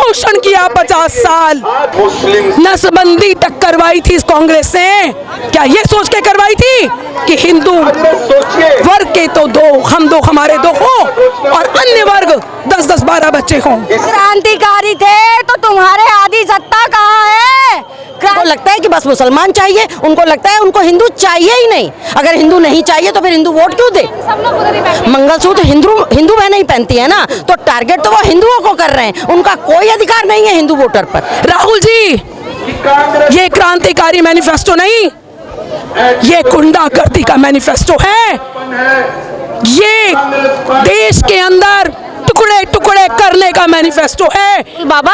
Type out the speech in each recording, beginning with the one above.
शोषण किया 50 साल, नसबंदी तक करवाई थी इस कांग्रेस ने। क्या ये सोच के करवाई थी कि हिंदू वर्ग के तो दो, हम दो हमारे दो हो और अन्य वर्ग 10-10, 12 बच्चे हों। क्रांतिकारी थे तो तुम्हारे आदि सत्ता कहाँ है? उनको लगता है कि बस मुसलमान चाहिए, उनको लगता है उनको हिंदू चाहिए ही नहीं। अगर हिंदू नहीं चाहिए तो फिर हिंदू वोट क्यों दे? मंगलसूत्र हिंदू बहन नहीं पहनती है ना, तो टारगेट तो वो हिंदुओं को कर रहे हैं। उनका कोई अधिकार नहीं है हिंदू वोटर पर। राहुल जी, ये क्रांतिकारी मैनिफेस्टो नहीं, ये गुंडागर्दी का मैनिफेस्टो है। ये देश के अंदर टुकड़े टुकड़े करने का मैनिफेस्टो है। बाबा,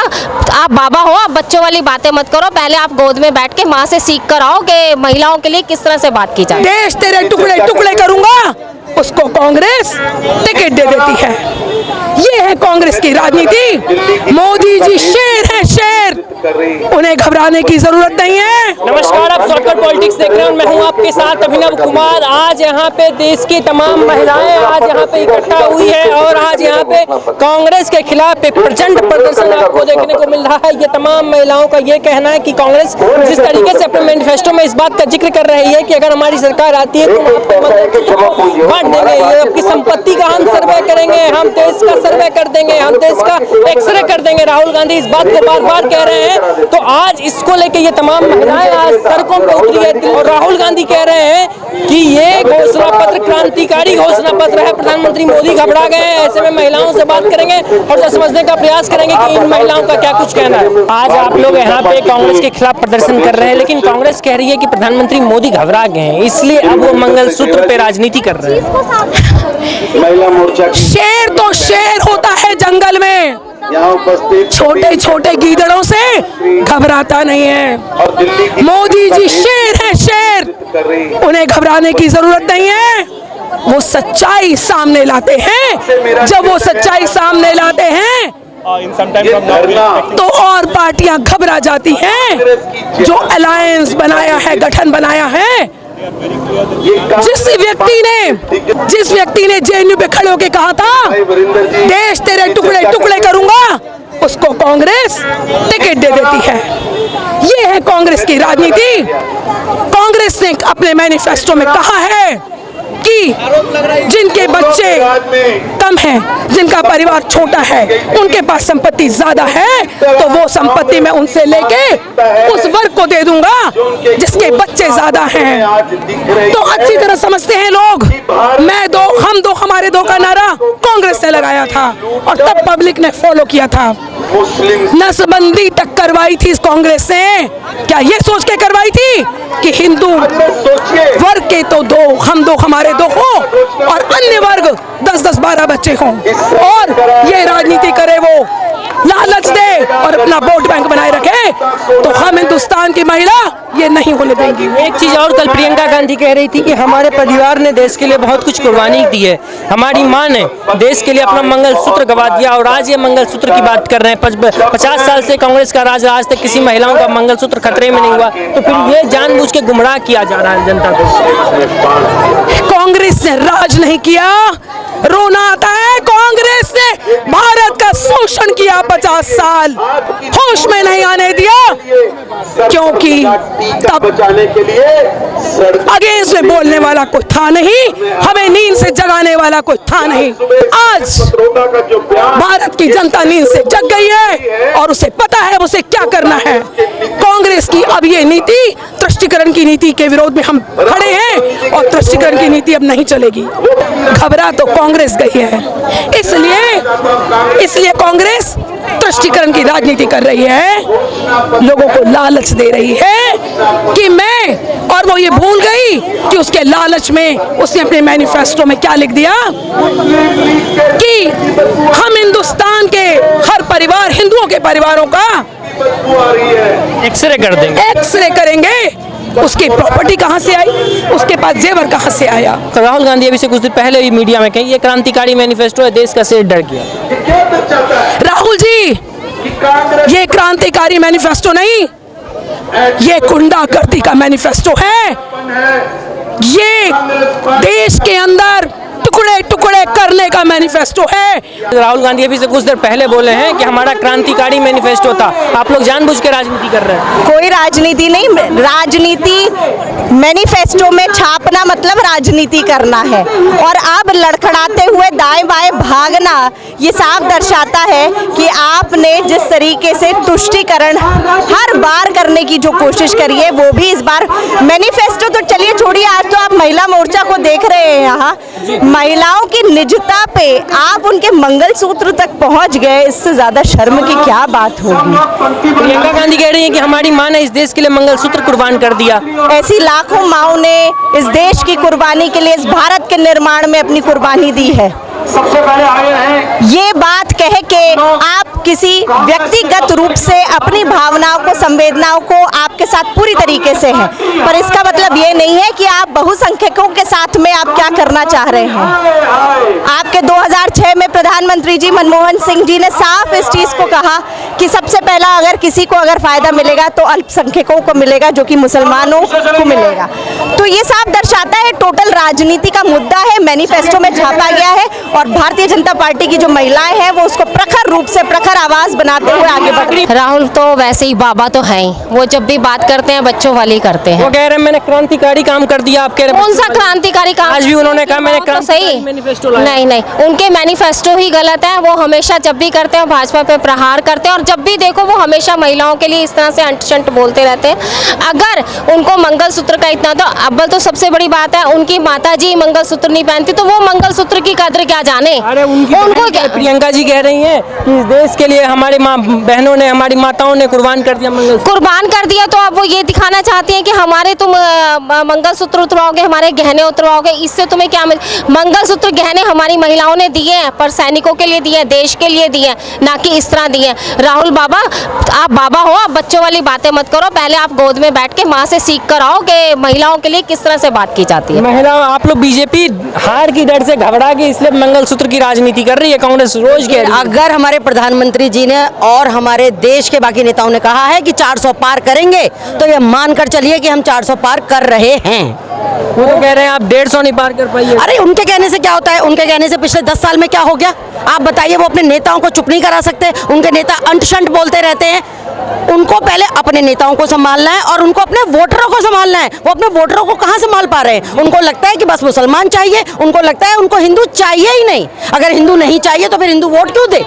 आप बाबा हो, आप बच्चों वाली बातें मत करो। पहले आप गोद में बैठ के माँ से सीख कर आओ कि महिलाओं के लिए किस तरह से बात की जाए। देश तेरे टुकड़े टुकड़े करूंगा, उसको कांग्रेस टिकट दे देती है। ये है कांग्रेस की राजनीति। मोदी जी शेर है, शेर, उन्हें घबराने की जरूरत नहीं है। नमस्कार, आप शॉर्टकट पॉलिटिक्स देख रहे हैं और मैं हूं आपके साथ अभिनव कुमार। आज यहाँ पे देश की तमाम महिलाएं आज यहाँ पे इकट्ठा हुई है और आज यहाँ पे कांग्रेस के खिलाफ एक प्रचंड प्रदर्शन आपको देखने को मिल रहा है। ये तमाम महिलाओं का ये कहना है कि कांग्रेस जिस तरीके से अपने मैनिफेस्टो में इस बात का जिक्र कर रही है कि अगर हमारी सरकार आती है तो बांट देंगे, ये आपकी संपत्ति का हम सर्वे करेंगे, हम देश का सर्वे कर देंगे, हम देश का एक्सरे कर देंगे। राहुल गांधी इस बात को बार बार कह रहे हैं, तो आज इसको लेके ये तमाम महिलाएं आज सड़कों पर उतरी है और राहुल गांधी कह रहे हैं कि ये घोषणा पत्र क्रांतिकारी घोषणा पत्र है। प्रधानमंत्री मोदी घबरा गए हैं। ऐसे में महिलाओं से बात करेंगे और समझने का प्रयास करेंगे कि इन महिलाओं का क्या कुछ कहना है। आज आप लोग यहाँ पे कांग्रेस के खिलाफ प्रदर्शन कर रहे हैं, लेकिन कांग्रेस कह रही है कि प्रधानमंत्री मोदी घबरा गए हैं, इसलिए अब वो मंगलसूत्र पे राजनीति कर रहे हैं। शेर तो शेर होता है जंगल में, छोटे छोटे गीदड़ों से घबराता नहीं है। मोदी जी शेर है, शेर, उन्हें घबराने की जरूरत नहीं है। वो सच्चाई सामने लाते हैं। जब वो सच्चाई सामने लाते हैं तो और पार्टियां घबरा जाती हैं। जो अलायंस बनाया है, गठन बनाया है, जिस व्यक्ति ने जेएनयू पे खड़े होके कहा था देश तेरे टुकड़े टुकड़े करूंगा, उसको कांग्रेस टिकट दे देती है। ये है कांग्रेस की राजनीति। कांग्रेस ने अपने मैनिफेस्टो में कहा है कि जिनके बच्चे कम हैं, जिनका परिवार छोटा है, उनके पास संपत्ति ज्यादा है, तो वो संपत्ति मैं उनसे लेके उस वर्ग को दे दूंगा जिसके बच्चे ज्यादा हैं। तो अच्छी तरह समझते हैं लोग। मैं दो, हम दो, हमारे दो का नारा कांग्रेस ने लगाया था और तब पब्लिक ने फॉलो किया था। नसबंदी तक करवाई थी इस कांग्रेस ने। क्या ये सोच के करवाई थी कि हिंदू वर्ग के तो दो, हम दो हमारे दो हो और अन्य वर्ग 10-10, 12 बच्चे हों और ये राजनीति करे, वो लालच दे और अपना वोट बैंक बनाए रखे, तो हम हिंदुस्तान की महिला ये नहीं होने देंगी। एक चीज और, कल प्रियंका गांधी कह रही थी कि हमारे परिवार ने देश के लिए बहुत कुछ कुर्बानी दी है, हमारी माँ ने देश के लिए अपना मंगलसूत्र गवा दिया और आज ये मंगलसूत्र की बात कर रहे हैं। 50 साल से कांग्रेस का राज, आज तक किसी महिलाओं का मंगलसूत्र खतरे में नहीं हुआ, तो फिर ये जानबूझ के गुमराह किया जा रहा है जनता को। कांग्रेस ने राज नहीं किया, रोना आता है। कांग्रेस ने भारत का शोषण किया 50 साल, होश में नहीं आने दिया, क्योंकि तब अगेंस्ट में बोलने वाला कोई था नहीं, हमें नींद से जगाने वाला कोई था नहीं। आज भारत की जनता नींद से जग गई है और उसे पता है उसे क्या करना है। कांग्रेस की अब ये नीति, तुष्टीकरण की नीति के विरोध में हम खड़े हैं और तुष्टीकरण की नीति अब नहीं चलेगी। घबरा तो कांग्रेस गई है, इसलिए कांग्रेस तुष्टीकरण की राजनीति कर रही है, लोगों को लालच दे रही है कि मैं, और वो ये भूल गई कि उसके लालच में उसने अपने मैनिफेस्टो में क्या लिख दिया कि हम हिंदुस्तान के हर परिवार, हिंदुओं के परिवारों का एक्सरे कर देंगे, एक्सरे करेंगे। उसकी प्रॉपर्टी कहाँ से आई, उसके पास जेवर कहाँ से आया। तो राहुल गांधी अभी से कुछ दिन पहले भी मीडिया में कही ये क्रांतिकारी मैनिफेस्टो है, देश का शेर डर गया। राहुल जी, ये क्रांतिकारी मैनिफेस्टो नहीं, ये गुंडागर्दी का मैनिफेस्टो है। ये देश के अंदर टुकड़े टुकड़े करने का मैनिफेस्टो है। राहुल गांधी अभी से कुछ देर पहले बोले हैं कि हमारा क्रांतिकारी मैनिफेस्टो था। आप लोग जानबूझ के राजनीति कर रहे हैं। कोई राजनीति नहीं, राजनीति मैनिफेस्टो में छापना मतलब राजनीति करना है। और अब लड़खड़ाते हुए दाएं बाएं भागना ये साफ दर्शाता है कि आपने जिस तरीके से तुष्टीकरण हर बार करने की जो कोशिश करी है वो भी इस बार मैनिफेस्टो तो चलिए छोड़िए, आज तो आप महिला मोर्चा को देख रहे हैं। यहाँ महिलाओं की निजता पे आप उनके मंगलसूत्र तक पहुंच गए, इससे ज्यादा शर्म की क्या बात होगी। प्रियंका गांधी कह रही है कि हमारी माँ ने इस देश के लिए मंगलसूत्र कुर्बान कर दिया। ऐसी लाखों माओं ने इस देश की कुर्बानी के लिए, इस भारत के निर्माण में अपनी कुर्बानी दी है। सबसे पहले आए हैं ये बात कह के आप किसी व्यक्तिगत रूप से अपनी भावनाओं को, संवेदनाओं को आपके साथ पूरी तरीके से है, पर इसका मतलब ये नहीं है कि आप बहुसंख्यकों के साथ में आप क्या करना चाह रहे हैं। आपके 2006 में प्रधानमंत्री जी मनमोहन सिंह जी ने साफ इस चीज को कहा कि सबसे पहला अगर किसी को अगर फायदा मिलेगा तो अल्पसंख्यकों को मिलेगा, जो कि मुसलमानों को मिलेगा। तो ये साफ दर्शाता है टोटल राजनीति का मुद्दा है, मैनिफेस्टो में छापा गया है और भारतीय जनता पार्टी की जो महिलाएं हैं वो उसको प्रखर रूप से, प्रखर आवाज बनाते हुए आगे बढ़ रही हैं। राहुल तो वैसे ही बाबा तो है ही, वो जब भी बात करते हैं बच्चों वाली करते हैं। वो कह रहे हैं मैंने क्रांतिकारी काम कर दिया। आप कह रहे हैं कौन सा क्रांतिकारी काम? आज भी उन्होंने कहा मैंने तो क्रांतिकारी सही मैनिफेस्टो लाया। नहीं नहीं, उनके मैनिफेस्टो ही गलत है। वो हमेशा जब भी करते हैं भाजपा पे प्रहार करते हैं और जब भी देखो वो हमेशा महिलाओं के लिए इस तरह से अंट-शंट बोलते रहते हैं। अगर उनको मंगलसूत्र का इतना, तो अव्वल तो सबसे बड़ी बात है उनकी माता जी मंगलसूत्र नहीं पहनती, तो वो मंगलसूत्र की कद्र क्या जाने। अरे उनको प्रियंका जी कह रही हैं कि इस देश के लिए हमारी माँ बहनों ने, हमारी माताओं ने कुर्बान कर दिया मंगलसूत्र। कुर्बान कर दिया, तो अब वो ये दिखाना चाहती हैं कि हमारे तुम मंगलसूत्र उतरवाओगे, हमारे गहने उतरवाओगे, इससे तुम्हें क्या मंगलसूत्र गहने हमारी महिलाओं ने दिए हैं, पर सैनिकों के लिए दिए हैं, देश के लिए दिए हैं, ना कि इस तरह दिए हैं। राहुल बाबा, आप बाबा हो, आप बच्चों वाली बातें मत करो। पहले आप गोद में बैठ के माँ से सीख कर आओ कि महिलाओं के लिए किस तरह से बात की जाती है। महिला, आप लोग बीजेपी हार की डर से घबरा के इसलिए मंगलसूत्र की राजनीति कर रही है। कांग्रेस रोज कह रही है। अगर हमारे प्रधानमंत्री जी ने और हमारे देश के बाकी नेताओं ने कहा है कि 400 पार करेंगे, तो ये मानकर चलिए कि हम 400 पार कर रहे हैं। वो तो कह रहे हैं आप 150 नहीं पार कर पाइए। अरे उनके कहने से क्या होता है? उनके कहने से पिछले 10 साल में क्या हो गया? आप बताइए। वो अपने नेताओं को चुप नहीं करा सकते। उनके नेता अंट-शंट बोलते रहते हैं। उनको पहले अपने नेताओं को संभालना है और उनको अपने वोटरों को संभालना है। वो अपने वोटरों को कहाँ संभाल पा रहे हैं? उनको लगता है कि बस मुसलमान चाहिए, उनको लगता है उनको हिंदू चाहिए ही नहीं। अगर हिंदू नहीं चाहिए तो फिर हिंदू वोट क्यों दे?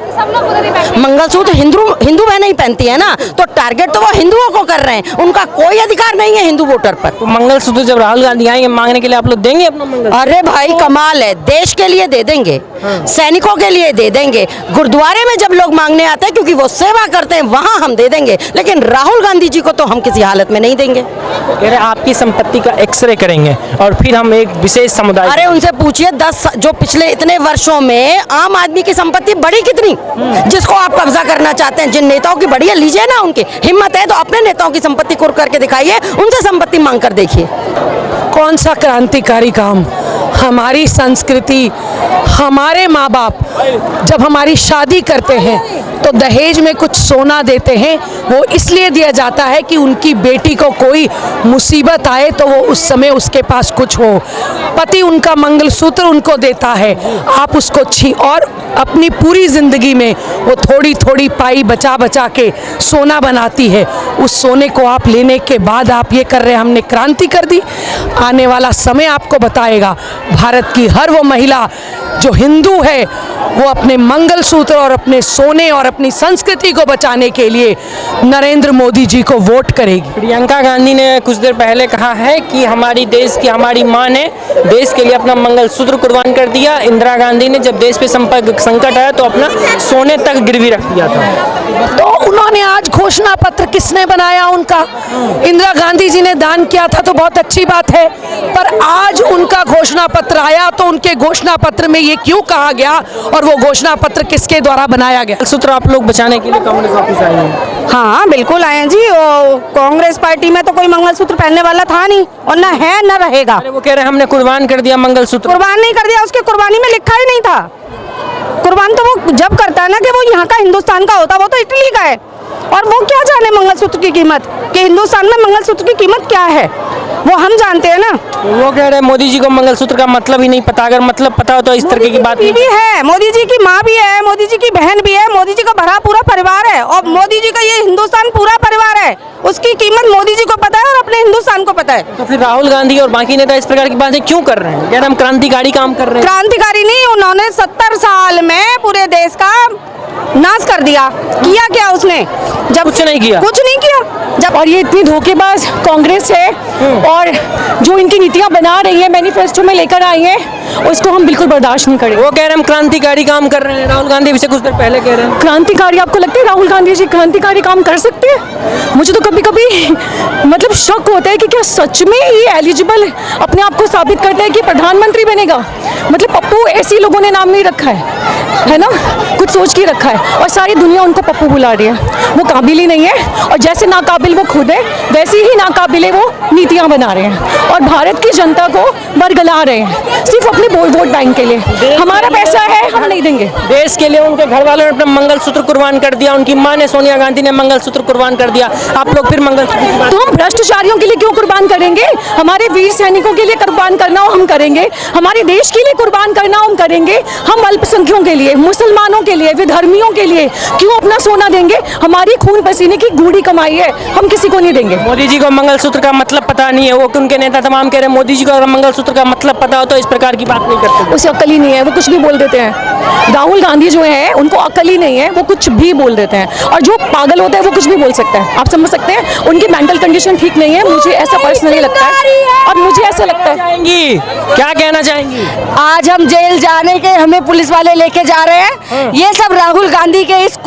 मंगलसूत्र हिंदू बहनें ही पहनती है ना, तो टारगेट तो वो हिंदुओं को कर रहे हैं। उनका कोई अधिकार नहीं है हिंदू वोटर पर। तो मंगलसूत्र जब राहुल गांधी आएंगे मांगने के लिए, आप लोग देंगे अपना मंगलसूत्र? अरे भाई कमाल है, देश के लिए दे देंगे, सैनिकों के लिए दे देंगे, गुरुद्वारे में जब लोग मांगने आते हैं क्योंकि वो सेवा करते हैं वहां हम दे देंगे, लेकिन राहुल गांधी जी को तो हम किसी हालत में नहीं देंगे। कह रहे आपकी संपत्ति का एक्सरे करेंगे और फिर हम एक विशेष समुदाय। अरे उनसे पूछिए 10 जो पिछले इतने वर्षों में आम आदमी की संपत्ति बढ़ी कितनी, जिसको आप कब्जा करना चाहते हैं। जिन नेताओं की बढ़ी है, लीजिए ना, उनकी हिम्मत है तो अपने नेताओं की संपत्ति कुर करके दिखाइए, उनसे संपत्ति मांग कर देखिए। कौन सा क्रांतिकारी काम? हमारी संस्कृति, हमारे माँ बाप जब हमारी शादी करते हैं तो दहेज में कुछ सोना देते हैं। वो इसलिए दिया जाता है कि उनकी बेटी को कोई मुसीबत आए तो वो उस समय उसके पास कुछ हो। पति उनका मंगलसूत्र उनको देता है, आप उसको और अपनी पूरी जिंदगी में वो थोड़ी थोड़ी पाई बचा बचा के सोना बनाती है। उस सोने को आप लेने के बाद आप ये कर रहे हैं हमने क्रांति कर दी। आने वाला समय आपको बताएगा, भारत की हर वो महिला जो हिंदू है वो अपने मंगलसूत्र और अपने सोने और अपनी संस्कृति को बचाने के लिए नरेंद्र मोदी जी को वोट करेगी। प्रियंका गांधी ने कुछ देर पहले कहा है कि हमारी माँ ने देश के लिए अपना मंगलसूत्र कुर्बान कर दिया। इंदिरा गांधी ने जब देश पे संकट आया तो अपना सोने तक गिरवी रख दिया था। तो उन्होंने आज घोषणा पत्र किसने बनाया? उनका इंदिरा गांधी जी ने दान किया था तो बहुत अच्छी बात है, पर आज उनका घोषणा पत्र आया तो उनके घोषणा पत्र में ये क्यों कहा गया और वो घोषणा पत्र किसके द्वारा बनाया गया? मंगलसूत्र आप लोग बचाने के लिए कांग्रेस ऑफिस आए हैं? हाँ बिल्कुल आए हैं जी। कांग्रेस पार्टी में तो कोई मंगलसूत्र पहनने वाला था नहीं और ना है ना रहेगा। अरे वो कह रहे हैं हमने कुर्बान कर दिया मंगलसूत्र। कुर्बान नहीं कर दिया, उसके कुर्बानी में लिखा ही नहीं था। कुर्बान तो वो जब करता है ना कि वो यहाँ का हिंदुस्तान का होता, वो तो इटली का है। और वो क्या जाने मंगलसूत्र की कीमत, कि हिंदुस्तान में मंगलसूत्र की कीमत क्या है, वो हम जानते हैं ना। वो कह रहे हैं मोदी जी को मंगलसूत्र का मतलब ही नहीं पता, अगर मतलब पता हो तो इस तरीके की बात नहीं। बीवी है, मोदी जी की माँ भी है, मोदी जी की बहन भी है, मोदी जी का भरा पूरा परिवार है, और मोदी जी का ये हिंदुस्तान पूरा परिवार है, उसकी कीमत मोदी जी को पता है और अपने हिंदुस्तान को पता है। तो फिर राहुल गांधी और बाकी नेता इस प्रकार की बातें क्यों कर रहे हैं? कह रहे हैं हम क्रांतिकारी काम कर रहे हैं। क्रांतिकारी नहीं, उन्होंने 70 साल में पूरे देश का नाश कर दिया। किया क्या उसने? जब कुछ नहीं किया। कुछ नहीं किया। जब और ये इतनी धोखेबाज कांग्रेस है और जो इनकी नीतियां बना रही है, मैनिफेस्टो में लेकर आई है, उसको हम बिल्कुल बर्दाश्त नहीं करेंगे। वो कह रहे हैं हम क्रांतिकारी काम कर रहे हैं, राहुल गांधी भी से कुछ देर पहले कह रहे हैं। क्रांतिकारी, आपको लगता है राहुल गांधी जी क्रांतिकारी काम कर सकते हैं? मुझे तो कभी कभी मतलब शक होता है कि क्या सच में ये एलिजिबल अपने आप को साबित करता है कि प्रधानमंत्री बनेगा। मतलब पप्पू ऐसे लोगों ने नाम नहीं रखा है ना, कुछ सोच के रखा है और सारी दुनिया उनको पप्पू बुला रही है। वो काबिल ही नहीं है, और जैसे नाकाबिल वो खुद है वैसे ही नाकाबिल है वो नीतियां बना रहे हैं और भारत की जनता को बरगला रहे हैं सिर्फ अपने वोट बैंक के लिए। हमारा पैसा है, हम नहीं देंगे। देश के लिए उनके घर वालों ने अपना मंगलसूत्र कुर्बान कर दिया, उनकी मां ने सोनिया गांधी ने मंगलसूत्र कुर्बान कर दिया, आप लोग फिर मंगलसूत्र की बात। तो हम भ्रष्टाचारियों के लिए क्यों कुर्बान करेंगे? हमारे वीर सैनिकों के लिए कुर्बान करना हो हम करेंगे, हमारे देश के लिए कुर्बान करना हम करेंगे। हम अल्पसंख्यों के लिए, मुसलमानों के लिए, विधर्मियों के लिए क्यों अपना सोना देंगे? हमारी खून पसीने की गूढ़ी कमाई है, हम किसी को नहीं देंगे। मोदी जी को मंगलसूत्र का मतलब पता नहीं है, वो उनके नेता तमाम कह रहे हैं मोदी जी को अगर मंगलसूत्र का मतलब पता हो तो इस प्रकार की बात नहीं करते। उसे अकल ही नहीं है, वो कुछ भी बोल देते हैं। राहुल गांधी जो है उनको अकल ही नहीं है, वो कुछ भी बोल देते हैं, और जो पागल होता है वो कुछ भी बोल सकता है। आप समझ सकते हैं उनकी मेंटल कंडीशन ठीक नहीं है, मुझे ऐसा पर्सनली लगता है और मुझे ऐसा लगता है। क्या कहना चाहेंगी? आज हम जेल जाने के हमें पुलिस वाले लेके जा रहे हैं, ये सब राहुल गांधी के इस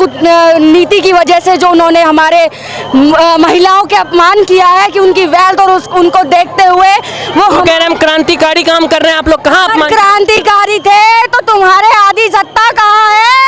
नीति की वजह से, जो उन्होंने हमारे महिलाओं के अपमान किया है कि उनकी वेल्थ और उनको देखते हुए वो कह रहे हैं हम क्रांतिकारी काम कर रहे हैं, आप लोग कहाँ अपमान? क्रांतिकारी थे तो तुम्हारे आदि सत्ता कहाँ है?